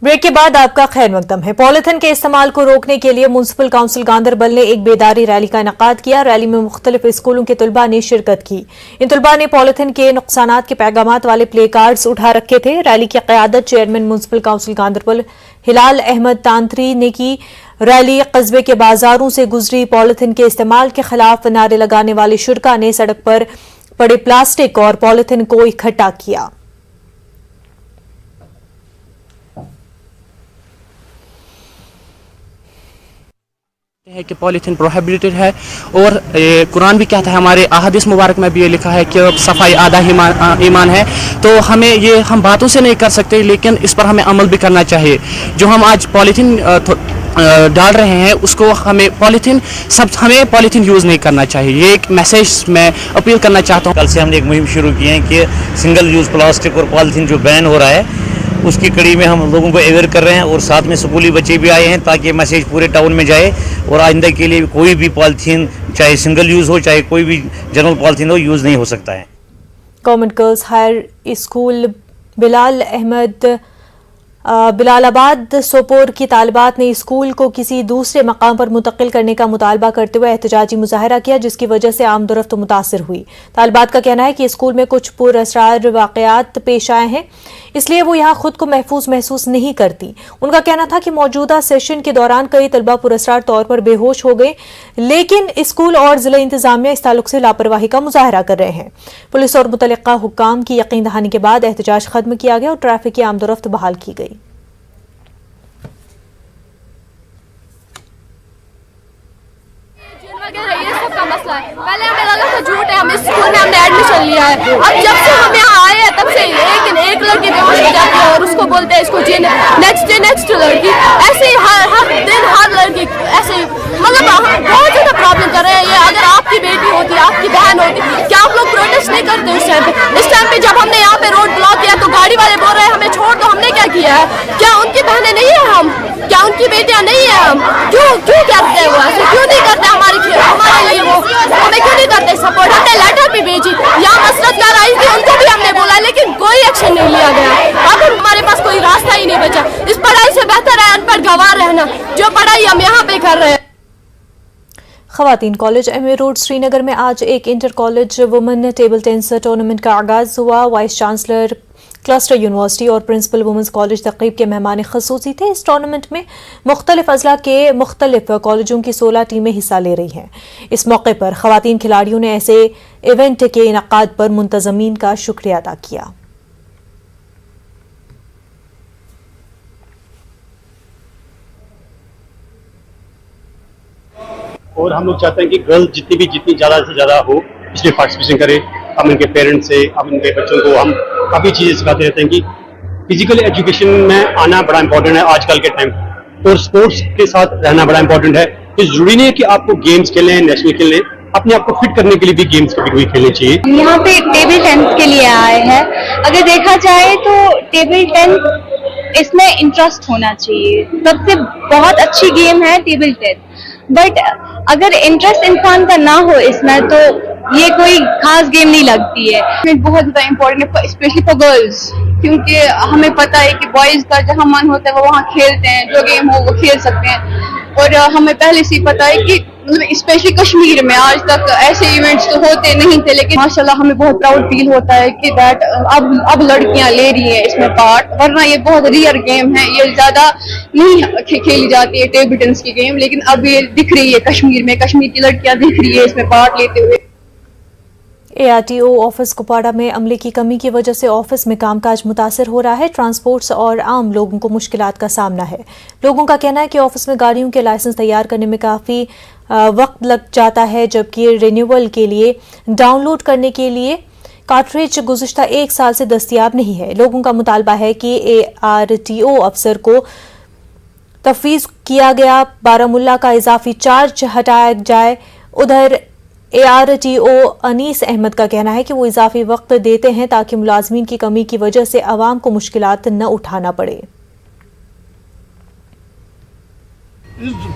Break के बाद आपका खैर मकदम है। पॉलिथीन के इस्तेमाल को रोकने के लिए म्युनिसिपल काउंसिल गांदरबल ने एक बेदारी रैली का इनेकाद किया। रैली में मुख्तलिफ स्कूलों के तलबा ने शिरकत की। इन तलबा ने पॉलिथीन के नुकसानात के पैगामात वाले प्ले कार्ड्स उठा रखे थे। रैली की क़यादत चेयरमैन म्युनिसिपल काउंसिल गांदरबल हिलाल अहमद तांत्री ने की। रैली कस्बे के बाजारों से गुजरी। पॉलिथीन के इस्तेमाल के खिलाफ नारे लगाने वाले शुरका ने सड़क पर पड़े प्लास्टिक और पॉलिथीन को इकट्ठा किया। है कि पॉलीथीन प्रोहिबिटेड है और कुरान भी कहता है, हमारे अहादीस मुबारक में भी ये लिखा है कि सफाई आधा ईमान है। तो हम बातों से नहीं कर सकते, लेकिन इस पर हमें अमल भी करना चाहिए। जो हम आज पॉलीथीन डाल रहे हैं उसको हमें पॉलीथीन यूज़ नहीं करना चाहिए। ये एक मैसेज मैं अपील करना चाहता हूँ। कल से हमने एक मुहिम शुरू की है कि सिंगल यूज़ प्लास्टिक और पॉलीथीन जो बैन हो रहा है उसकी कड़ी में हम लोगों को अवेयर कर रहे हैं और साथ में स्कूली बच्चे भी आए हैं ताकि मैसेज पूरे टाउन में जाए और आइंदा के लिए कोई भी पॉलीथीन चाहे सिंगल यूज़ हो चाहे कोई भी जनरल पॉलीथीन हो यूज़ नहीं हो सकता है। Government girls higher school Bilalabad Sopore की तालिबात ने स्कूल को किसी दूसरे मकाम पर मुंतकिल करने का मुतालबा करते हुए एहतजाजी मुजाहरा किया, जिसकी वजह से आमदोरफ्त मुतासर हुई। तालिबात का कहना है कि स्कूल में कुछ पुरअसरार वाक़यात पेश आए हैं, इसलिए वो यहाँ खुद को महफूज महसूस नहीं करती। उनका कहना था कि मौजूदा सेशन के दौरान कई तलबा पुरअसरार तौर पर बेहोश हो गए, लेकिन स्कूल और जिला इंतजामिया इस ताल्लुक से लापरवाही का मुजाहरा कर रहे हैं। पुलिस और मुतल्लिका हुक्काम की यकीन दहानी के बाद एहतजाज खत्म किया गया और ट्रैफिक की आमदोरफ्त बहाल की गई। ये सब का मसला है। पहले हमें लगा था झूठ है, हम इस स्कूल में हमने एडमिशन लिया है। अब जब से हम यहाँ आए हैं तब से एक लड़की बेहोश हो जाती है और उसको बोलते हैं इसको नेक्स्ट लड़की, ऐसे ही हर दिन हर लड़की ऐसे, मतलब हम बहुत ज्यादा प्रॉब्लम कर रहे हैं। ये अगर आपकी बेटी होती, आपकी बहन होती, क्या आप लोग प्रोटेस्ट नहीं करते उस टाइम पे? इस टाइम पे जब हमने यहाँ पे रोड ब्लॉक किया तो गाड़ी वाले बोल रहे हैं हमें छोड़ दो। हमने क्या किया है? क्या उनकी बहनें नहीं है हम? क्या उनकी बेटियां नहीं है हम? क्यों करते हैं वो ऐसे? क्यों नहीं करते हमारे लिए वो हमें क्यों नहीं करते सपोर्ट? हमने लेटर भी भेजी, यहाँ मसरत कर आई थी, उनको भी हमने बोला, लेकिन कोई एक्शन नहीं लिया गया। अब हमारे पास कोई रास्ता ही नहीं बचा। इस पढ़ाई से बेहतर है अनपढ़ गंवार रहना, जो पढ़ाई हम यहाँ पे कर रहे हैं। खवातीन कॉलेज एमए रोड श्रीनगर में आज एक inter college women table tennis tournament का आगाज हुआ। वाइस चांसलर क्लस्टर यूनिवर्सिटी और प्रिंसिपल वुमेंस कॉलेज तकरीब के मेहमान खसूसी थे। इस टूर्नामेंट में मुख्तलिफ अजला के मुख्तलिफ कॉलेजों की 16 टीमें हिस्सा ले रही हैं। इस मौके पर खवातीन खिलाड़ियों ने ऐसे इवेंट के इनेकाद पर मुंतजमीन का शुक्रिया अदा किया। और हम लोग चाहते हैं कि गर्ल्स जितनी ज़्यादा से ज़्यादा हो इसमें पार्टिसिपेशन करें। हम उनके पेरेंट्स से, हम उनके बच्चों को हम काफ़ी चीज़ें सिखाते रहते हैं कि फिजिकल एजुकेशन में आना बड़ा इंपॉर्टेंट है आज कल के टाइम, और स्पोर्ट्स के साथ रहना बड़ा इंपॉर्टेंट है। तो ज़रूरी नहीं है कि आपको गेम्स खेलें, नेशनल खेलें, अपने आप को फिट करने के लिए भी गेम्स कभी कभी खेलने चाहिए। यहाँ पे टेबल टेनिस के लिए आए हैं। अगर देखा जाए तो टेबल टेनिस इसमें इंटरेस्ट होना चाहिए। सबसे बहुत अच्छी गेम है टेबल टेनिस, बट अगर इंटरेस्ट इंसान का ना हो इसमें तो ये कोई खास गेम नहीं लगती है। बहुत ज़्यादा इम्पोर्टेंट है स्पेशली फॉर गर्ल्स, क्योंकि हमें पता है कि बॉयज़ का जहाँ मन होता है वो वहाँ खेलते हैं, जो गेम हो वो खेल सकते हैं। और हमें पहले से ही पता है कि मतलब स्पेशली कश्मीर में आज तक ऐसे इवेंट्स तो होते नहीं थे, लेकिन माशाल्लाह हमें बहुत प्राउड फील होता है कि दैट अब लड़कियां ले रही हैं इसमें पार्ट, वरना ये बहुत रेयर गेम है, ये ज्यादा नहीं खेली जाती है टेबल टेनिस की गेम, लेकिन अब ये दिख रही है कश्मीर में, कश्मीर की लड़कियां दिख रही है इसमें पार्ट लेते हुए। ARTO ऑफिस कुपवाड़ा में अमले की कमी की वजह से ऑफिस में कामकाज मुतासर हो रहा है। ट्रांसपोर्ट्स और आम लोगों को मुश्किलात का सामना है। लोगों का कहना है कि ऑफिस में गाड़ियों के लाइसेंस तैयार करने में काफ़ी वक्त लग जाता है, जबकि रिन्यूअल के लिए डाउनलोड करने के लिए कार्ट्रिज गुज़िश्ता 1 साल से दस्तयाब नहीं है। लोगों का मुतालबा है कि ARTO अफसर को तफवीज़ किया गया बारामुल्ला का इजाफी चार्ज हटाया जाए। उधर ARTO अनीस अहमद का कहना है कि वो इजाफी वक्त देते हैं ताकि मुलाजमीन की कमी की वजह से आवाम को मुश्किलात न उठाना पड़े।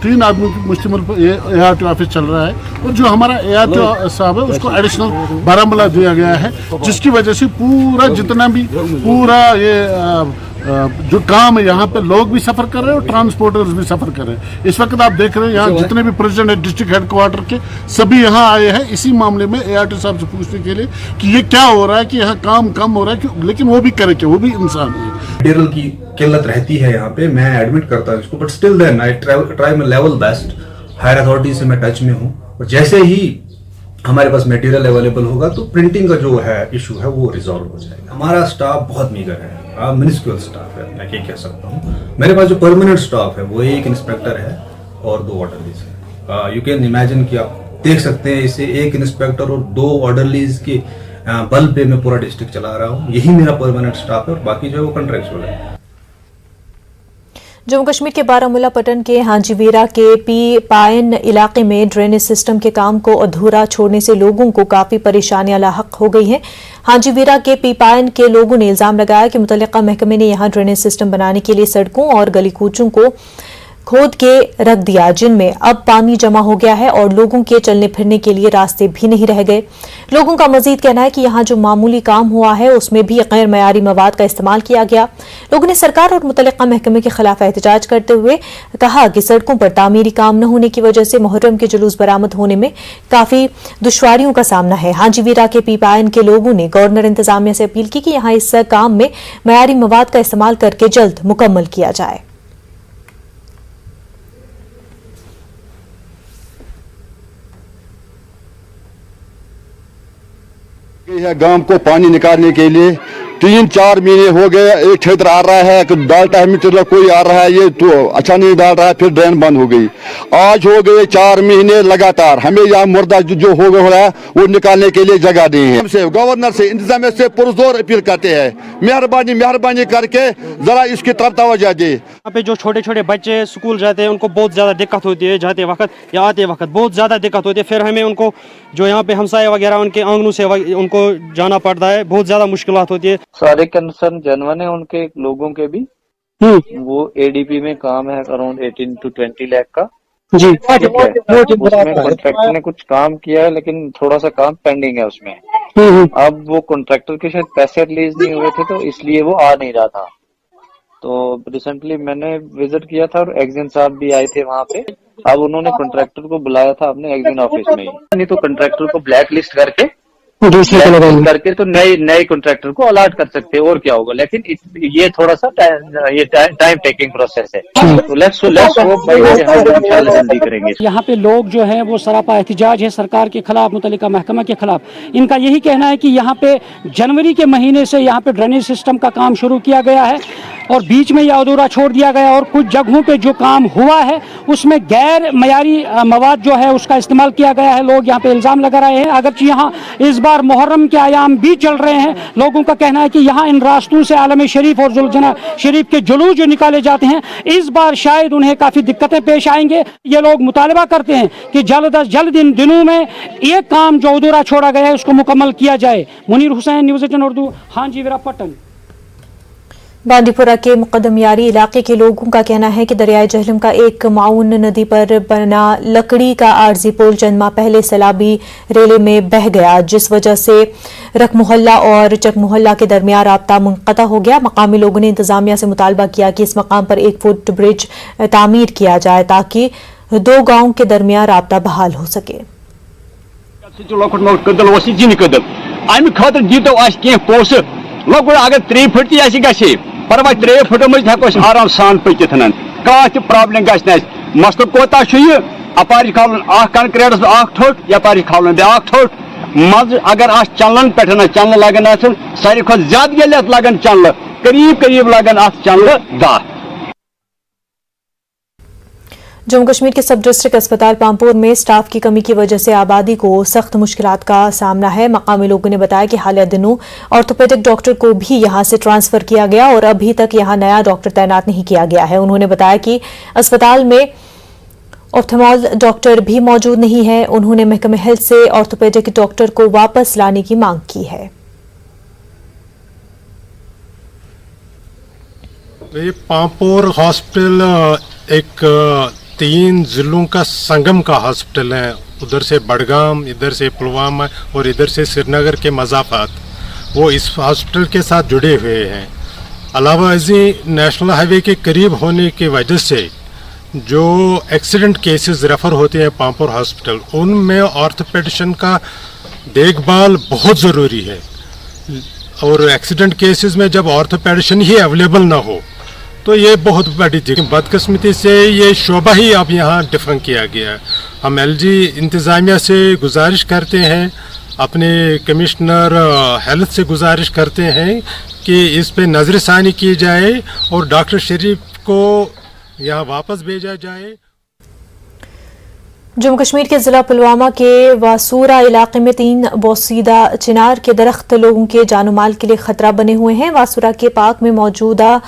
3 आदमी की मुश्तमिल ARTO ऑफिस चल रहा है, और जो हमारा ARTO साहब है उसको एडिशनल बारामुल्ला दिया गया है, जिसकी वजह से पूरा जितना भी पूरा ये जो काम है यहाँ पे लोग भी सफ़र कर रहे हैं और ट्रांसपोर्टर्स भी सफ़र कर रहे हैं। इस वक्त आप देख रहे हैं यहाँ जितने भी प्रेसिडेंट है डिस्ट्रिक्ट हेडक्वार्टर के सभी यहाँ आए हैं इसी मामले में ARTO साहब से पूछने के लिए कि ये क्या हो रहा है कि यहाँ काम कम हो रहा है, लेकिन वो भी करे क्या, वो भी इंसान है। मटेरियल की किल्लत रहती है यहाँ पे, मैं एडमिट करता हूँ इसको, but still then I try my level best. Higher authority से मैं टच में हूँ और जैसे ही हमारे पास मटेरियल अवेलेबल होगा तो प्रिंटिंग का जो है इशू है वो रिजॉल्व हो जाएगा। हमारा स्टाफ बहुत मीगर है, मिनिस्क्यूल स्टाफ है, मैं क्या कह सकता हूँ। मेरे पास जो परमानेंट स्टाफ है वो एक इंस्पेक्टर है और 2 ऑर्डरलीज है। यू कैन इमेजिन कि आप देख सकते हैं इसे, एक इंस्पेक्टर और 2 ऑर्डरलीज के बल पे मैं पूरा डिस्ट्रिक्ट चला रहा हूँ। यही मेरा परमानेंट स्टाफ है और बाकी जो है वो कॉन्ट्रैक्चुअल है। जम्मू कश्मीर के बारामूला पट्टन के हाजीवीरा के पी पायन इलाके में ड्रेनेज सिस्टम के काम को अधूरा छोड़ने से लोगों को काफी परेशानियां लाहक हो गई हैं। हाजीवीरा के पी पायन के लोगों ने इल्जाम लगाया कि मुतल्लिका महकमे ने यहां ड्रेनेज सिस्टम बनाने के लिए सड़कों और गली कूचों को खोद के रख दिया, जिनमें अब पानी जमा हो गया है और लोगों के चलने फिरने के लिए रास्ते भी नहीं रह गए। लोगों का मजीद कहना है कि यहाँ जो मामूली काम हुआ है उसमें भी गैर मयारी मवाद का इस्तेमाल किया गया। लोगों ने सरकार और मुतल्लिका महकमे के खिलाफ एहतजाज करते हुए कहा कि सड़कों पर तामीरी काम न होने की वजह से मुहर्रम के जुलूस बरामद होने में काफी दुश्वारियों का सामना है। हाजीवीरा के पीपायन के लोगों ने गवर्नर इंतजामिया से अपील की कि यहाँ इस काम में मयारी मवाद का इस्तेमाल करके जल्द मुकम्मल किया जाए। है गांव को पानी निकालने के लिए 3-4 महीने हो गए। एक ठेकेदार आ रहा है, डालता है मीटर, कोई आ रहा है ये तो अच्छा नहीं डाल रहा है, फिर ड्रेन बंद हो गई। आज हो गए 4 महीने लगातार। हमें यहाँ मुर्दा जो हो रहा है वो निकालने के लिए जगह नहीं है। हमसे गवर्नर से इंतजामिया से पुरजोर अपील करते हैं, मेहरबानी करके जरा इसकी तरफ तवज्जो दे। यहाँ पे जो छोटे छोटे बच्चे स्कूल जाते हैं उनको बहुत ज़्यादा दिक्कत होती है, जाते वक्त या आते वक्त बहुत ज़्यादा दिक्कत होती है। फिर हमें उनको जो यहाँ पे हमसाए वगैरह उनके आंगनों से उनको जाना पड़ता है, बहुत ज़्यादा मुश्किलात होती है। सारे कंसर्न जनवन है उनके लोगों के भी। वो ADP में काम है अराउंड 18 to 20 लाख का जी। उसमें कॉन्ट्रैक्टर ने कुछ काम किया है लेकिन थोड़ा सा काम पेंडिंग है उसमें। अब वो कॉन्ट्रैक्टर के शायद पैसे रिलीज नहीं हुए थे तो इसलिए वो आ नहीं रहा था। तो रिसेंटली मैंने विजिट किया था और एक्जिन साहब भी आए थे वहाँ पे। अब उन्होंने कॉन्ट्रैक्टर को बुलाया था अपने एक्जिन ऑफिस में ही, नहीं तो कॉन्ट्रैक्टर को ब्लैक लिस्ट करके तो नए कॉन्ट्रैक्टर को अलॉट कर सकते हैं और क्या होगा। लेकिन ये थोड़ा सा टाइम टेकिंग प्रोसेस है। तो लेट्स होप इंशाल्लाह जल्दी करेंगे। यहाँ पे लोग जो हैं वो सरापा एहतजाज है सरकार के खिलाफ, मुतल्लिका महकमा के खिलाफ। इनका यही कहना है कि यहाँ पे जनवरी के महीने से यहाँ पे ड्रेनेज सिस्टम का काम शुरू किया गया है और बीच में यह अधूरा छोड़ दिया गया और कुछ जगहों पे जो काम हुआ है उसमें गैर मयारी मवाद जो है उसका इस्तेमाल किया गया है। लोग यहाँ पे इल्जाम लगा रहे हैं। अगरचे यहाँ इस बार मुहर्रम के आयाम भी चल रहे हैं, लोगों का कहना है कि यहाँ इन रास्तों से आलम शरीफ और जुलजना शरीफ के जुलूस जो निकाले जाते हैं इस बार शायद उन्हें काफी दिक्कतें पेश आएंगे। ये लोग मुतालबा करते हैं कि जल्द अज जल्द इन दिनों में ये काम जो अधूरा छोड़ा गया है उसको मुकम्मल किया जाए। मुनीर हुसैन, न्यूज़ 18 उर्दू, हाजीवीरा पट्टन। बांदीपुरा के मुकद्दमियारी इलाके के लोगों का कहना है कि दरियाए जहलम का एक माउन नदी पर बना लकड़ी का आरजी पुल चंद माह पहले सैलाबी रेले में बह गया, जिस वजह से रक मोहल्ला और चक मोहल्ला के दरमियान राब्ता मुनक़ता हो गया। मकामी लोगों ने इंतजामिया से मुतालबा किया कि इस मकाम पर 1 फुट ब्रिज तामीर किया जाए ताकि 2 गांव के दरमियान राब्ता बहाल हो सके। अगर 3 फुट गे परवा 3 फुट मज हेको आराम सान पकित कह प्रॉब्लम ग मसल कोता अपार खालन कंक्रीटस ठोट यपार खालन ब्या ठोट मज अगर चलन पे चलन लगन सारे खुद ज्यादा ये लगन चलन करीब लगन चलन 10। जम्मू कश्मीर के सब डिस्ट्रिक्ट अस्पताल पामपुर में स्टाफ की कमी की वजह से आबादी को सख्त मुश्किलात का सामना है। मकामी लोगों ने बताया कि हालिया दिनों ऑर्थोपेडिक डॉक्टर को भी यहां से ट्रांसफर किया गया और अभी तक यहां नया डॉक्टर तैनात नहीं किया गया है। उन्होंने बताया कि अस्पताल में ऑप्थेमोल डॉक्टर भी मौजूद नहीं है। उन्होंने महकमे हेल्थ से ऑर्थोपेडिक डॉक्टर को वापस लाने की मांग की है। ये पामपुर हॉस्पिटल एक 3 जिलों का संगम का हॉस्पिटल है। उधर से बडगाम, इधर से पुलवामा और इधर से श्रीनगर के मज़ाफ़ात वो इस हॉस्पिटल के साथ जुड़े हुए हैं। अलावाजी नेशनल हाईवे के करीब होने की वजह से जो एक्सीडेंट केसेस रेफर होते हैं पांपोर हॉस्पिटल, उनमें ऑर्थोपेडिशन का देखभाल बहुत ज़रूरी है। और एक्सीडेंट केसेस में जब ऑर्थोपेडिशन ही अवेलेबल ना हो तो ये बहुत बड़ी दिक्कत। बदकिस्मती से ये शोबा ही अब यहाँ डिफरेंट किया गया है। हम एलजी इंतज़ामिया से गुजारिश करते हैं, अपने कमिश्नर हेल्थ से गुजारिश करते हैं कि इस पे नज़रसानी की जाए और डॉक्टर शरीफ को यहाँ वापस भेजा जाए। जम्मू कश्मीर के ज़िला पुलवामा के वासूरा इलाके में 3 बोसीदा चिनार के दरख्त लोगों के जानो माल के लिए खतरा बने हुए हैं। वासूरा के पार्क में मौजूदा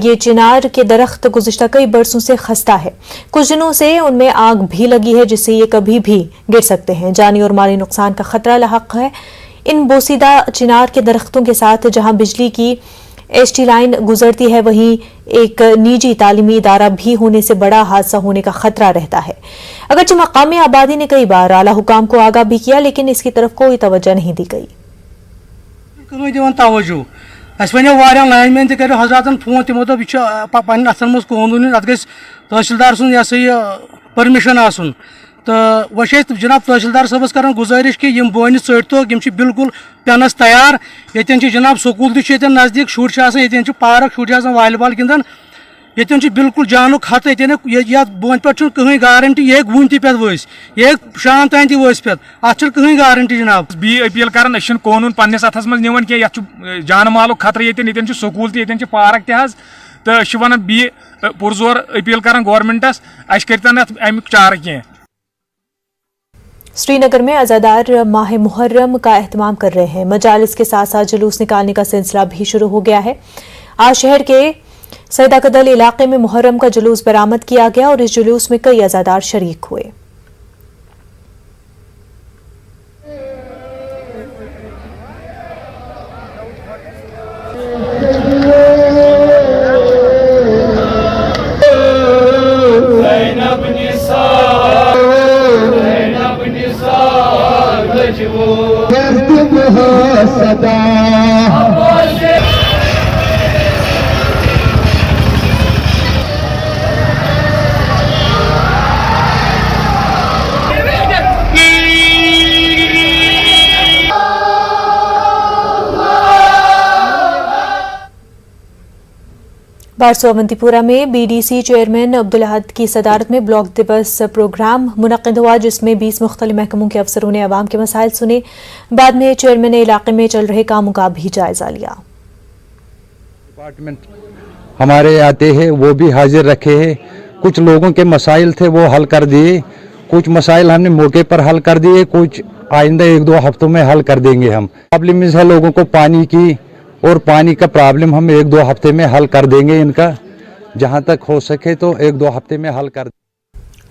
ये चिनार के दरख्त गुज़िश्ता कई बरसों से खस्ता है। कुछ दिनों से उनमें आग भी लगी है जिससे ये कभी भी गिर सकते हैं। जानी और माली नुकसान का खतरा लाहक है। इन बोसीदा चिनार के दरख्तों के साथ जहां बिजली की एसटी लाइन गुजरती है, वहीं एक निजी तालीमी इदारा भी होने से बड़ा हादसा होने का खतरा रहता है। अगरचे मकामी आबादी ने कई बार आला हुकाम को आगाह भी किया, लेकिन इसकी तरफ कोई तवज्जो नहीं दी गई। लाइन कर हजरातन फोन तमो दोप यह पन्न अथन मज कानून अत गई तहसीलदार सुन यह सा यह परमिशन आसन तो वह जनाब तहसीलदार सबस कर गुजारिश कि यम बोन चटो यम बिल्कुल पेनस तैयार। ये जनाब स्कूल तक नज़दीक शुर ये पार्क शुर वालीबॉल गिंदन ये बिल्कुल जानू खत ये बोन पे कहीं गारंटी ये वन पे वस ये शाम तान वस पे अत कहीं गारंटी जनाब बी अपील कर कानून पन्नस अथस मज निवन कि जान माल खतर ये स्कूल ये पार्क तो वन बी पुरजोर अपील कर गवर्नमेंटस अस कर अमुक चार कह। श्रीनगर में अज़ादार माह मुहर्रम का एहतमाम कर रहे हैं। मजालिस के साथ साथ जुलूस निकालने का सिलसिला भी शुरू हो गया है। आज शहर के सैदाकदल इलाके में मुहर्रम का जुलूस बरामद किया गया और इस जुलूस में कई अज़ादार शरीक हुए। बारसो अवंतीपुरा में बीडीसी चेयरमैन अब्दुल अहद की सदारत में ब्लॉक दिवस प्रोग्राम मुनक्किद हुआ, जिसमें 20 मुख्तलिफ महकमों के अफसरों ने अवाम के मसाइल सुने। बाद में चेयरमैन ने इलाके में चल रहे कामों का भी जायजा लिया। डिपार्टमेंट हमारे आते हैं वो भी हाजिर रखे हैं। कुछ लोगों के मसाइल थे वो हल कर दिए, कुछ मसाइल हमने मौके पर हल कर दिए, कुछ आइंदा 1-2 हफ्तों में हल कर देंगे। हम प्रॉब्लम है लोगों को पानी की, और पानी का प्रॉब्लम हम 1-2 हफ्ते में हल कर देंगे। इनका जहां तक हो सके तो 1-2 हफ्ते में हल कर।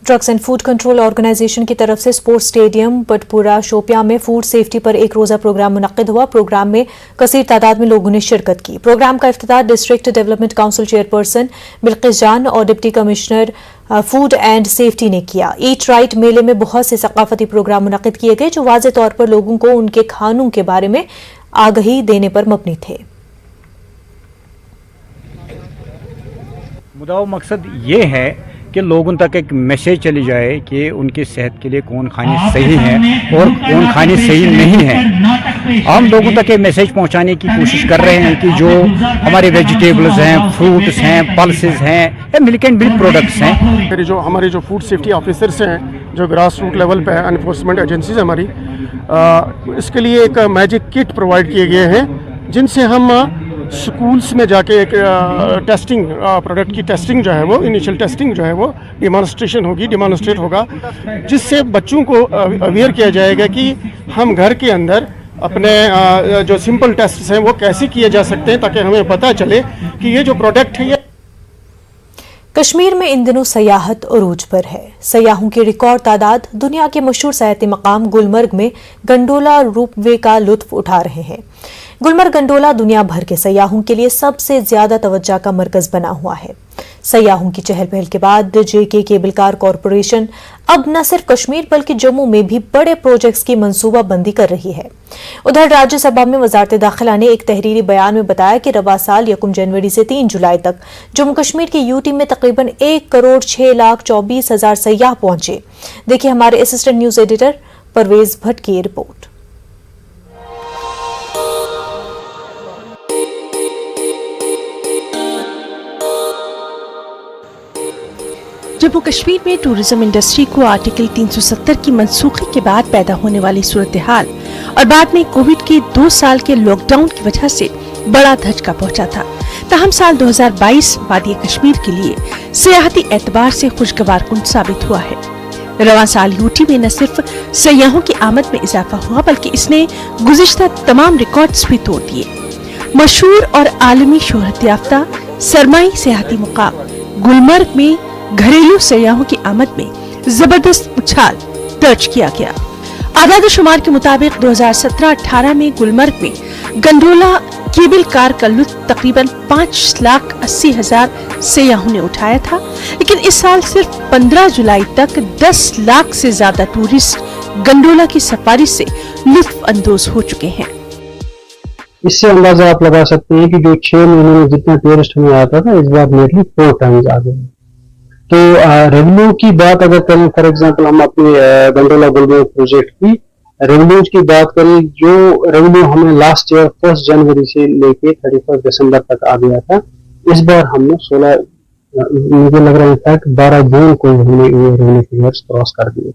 Drugs and food control organisation की तरफ से स्पोर्ट्स स्टेडियम पटपुरा शोपियां में फूड सेफ्टी पर एक रोजा प्रोग्राम मुनक्किद हुआ। प्रोग्राम में कसीर तादाद में लोगों ने शिरकत की। प्रोग्राम का इफ्तिताह district development council chairperson Bilkis Jan और deputy commissioner food and safety ने किया। ईट राइट मेले में बहुत से सकाफती प्रोग्राम मुनक्किद किए गए जो वाज़े तौर पर लोगों को उनके खानों के बारे में आगाही देने पर मबनी थे। मुद्दा मकसद ये है कि लोगों तक एक मैसेज चली जाए कि उनकी सेहत के लिए कौन खाने सही हैं और कौन खाने सही नहीं हैं। हम लोगों तक ये मैसेज पहुंचाने की कोशिश कर रहे हैं कि जो हमारे वेजिटेबल्स हैं, फ्रूट्स हैं, पल्सेस हैं या मिल्क एंड मिल्क प्रोडक्ट्स हैं। हमारे जो फूड सेफ्टी ऑफिसर्स हैं, जो ग्रास रूट लेवल पे एनफोर्समेंट एजेंसीज हमारी, इसके लिए एक मैजिक किट प्रोवाइड किए गए हैं जिनसे हम स्कूल्स में जाके एक टेस्टिंग प्रोडक्ट की टेस्टिंग जो है वो इनिशियल टेस्टिंग जो है वो डिमॉन्स्ट्रेट होगा, जिससे बच्चों को अवेयर किया जाएगा कि हम घर के अंदर अपने जो सिंपल टेस्ट हैं वो कैसे किए जा सकते हैं, ताकि हमें पता चले कि ये जो प्रोडक्ट है ये। कश्मीर में इन दिनों सयाहत उरूज पर है। सयाहों की रिकॉर्ड तादाद दुनिया के मशहूर सयाहती मकाम गुलमर्ग में गंडोला रोपवे का लुत्फ उठा रहे हैं। गुलमर्ग गंडोला दुनिया भर के सयाहों के लिए सबसे ज्यादा तवज्जो का मरकज बना हुआ है। सयाहों की चहल पहल के बाद जेके केबल कार कॉरपोरेशन अब न सिर्फ कश्मीर बल्कि जम्मू में भी बड़े प्रोजेक्ट्स की मंसूबाबंदी कर रही है। उधर राज्यसभा में वजारत दाखिला ने एक तहरीरी बयान में बताया कि रवा साल 1 जनवरी से 3 जुलाई तक जम्मू कश्मीर की यूटी में तकरीबन 1,06,24,000 सयाह पहुंचे। देखिए हमारे assistant news editor Parvez Bhatt की रिपोर्ट। जम्मू कश्मीर में टूरिज्म इंडस्ट्री को आर्टिकल 370 की मनसूखी के बाद पैदा होने वाली सूरत हाल और बाद में कोविड के 2 साल के लॉकडाउन की वजह से बड़ा धचका पहुंचा था। ताहम साल 2022 वादी कश्मीर के लिए सियाहती एतबार से खुशगवार कुन साबित हुआ है। रवां साल यूटी में न सिर्फ सयाहों की आमद में इजाफा हुआ बल्कि इसने गुज़िश्ता तमाम रिकॉर्ड्स भी तोड़ दिए। मशहूर और आलमी शोहरत याफ्ता सरमाई सियाहती मुकाम गुलमर्ग में घरेलू सयाहों की आमद में जबरदस्त उछाल दर्ज किया गया। आदाद शुमार के मुताबिक 2017-18 में गुलमर्ग में गंडोला केबल कार का लुत्फ तकरीबन 5,80,000 सयाहों ने उठाया था, लेकिन इस साल सिर्फ 15 जुलाई तक 10 लाख से ज्यादा टूरिस्ट गंडोला की सफारी से लुत्फ अंदोज हो चुके हैं। इससे अंदाजा आप लगा सकते हैं कि जो 6 महीने में जितना टूरिस्ट हमें आता था इस बार नेटली 4 टाइम्स आ गए। तो रेवेन्यू की बात अगर करें, फॉर एग्जांपल हम अपने गंडोला गुलमर्ग प्रोजेक्ट की रेवेन्यूज की बात करें, जो रेवेन्यू हमें लास्ट ईयर 1 जनवरी से लेके 31 दिसंबर तक आ गया था, इस बार हमने 16 मुझे लग रहा है इनफैक्ट 12 जून को हमने ये रेवेन्यू फिगर्स क्रॉस कर दिए,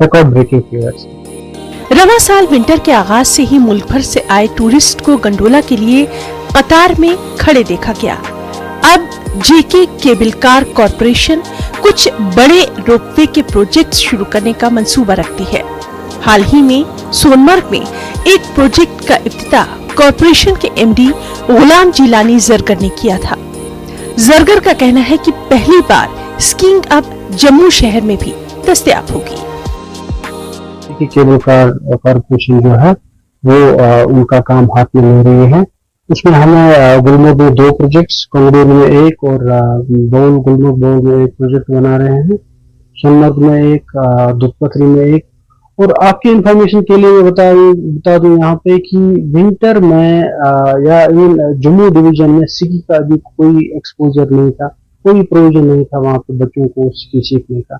रिकॉर्ड ब्रेकिंग फिगर्स। रवां साल विंटर के आगाज से ही मुल्क भर से आए टूरिस्ट को गंडोला के लिए कतार में खड़े देखा गया। अब जेके केबल कार कॉरपोरेशन कुछ बड़े रोपवे के प्रोजेक्ट शुरू करने का मंसूबा रखती है। हाल ही में सोनमर्ग में एक प्रोजेक्ट का इफ्तिताह कॉरपोरेशन के एमडी गुलाम जिलानी जरगर ने किया था। जरगर का कहना है कि पहली बार स्कीइंग अब जम्मू शहर में भी दस्तयाब होगी। केबल कार कॉरपोरेशन जो है वो उनका काम हाथ में ले रही है। उसमें हमें गुलमर्ग में 2 प्रोजेक्ट्स, कंगड़ूर में 1 और बौल गुलमर्ग बौल में 1 प्रोजेक्ट बना रहे हैं, सोनमर्ग में 1, दुधपथरी में 1। और आपकी इंफॉर्मेशन के लिए बता दूं यहाँ पे कि विंटर में या इवन जम्मू डिवीजन में सिकी का भी कोई एक्सपोजर नहीं था, कोई प्रोविजन नहीं था वहाँ पे बच्चों को सिकी सीखने का।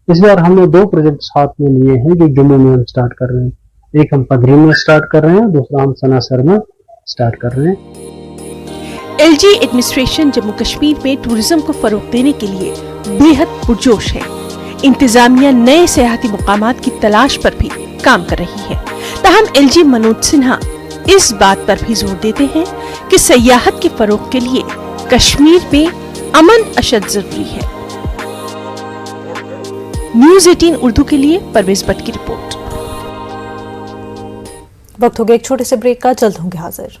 इस बार हमने 2 प्रोजेक्ट हाथ में लिए हैं जो जम्मू में हम स्टार्ट कर रहे हैं। एक हम पगरी में स्टार्ट कर रहे हैं, दूसरा हम सनासर में स्टार्ट कर रहे हैं। एलजी एडमिनिस्ट्रेशन जम्मू कश्मीर में टूरिज्म को फरोग देने के लिए बेहद पुरजोश है। इंतजामिया नए सियाहती मुकामात की तलाश पर भी काम कर रही है। ताहम एलजी मनोज सिन्हा इस बात पर भी जोर देते हैं कि सयाहत के फरोग के लिए कश्मीर में अमन अशद जरूरी है। न्यूज़ 18 उर्दू के लिए परवेज भट्ट की रिपोर्ट। वक्त हो गया एक छोटे से ब्रेक का, जल्द होंगे हाजिर।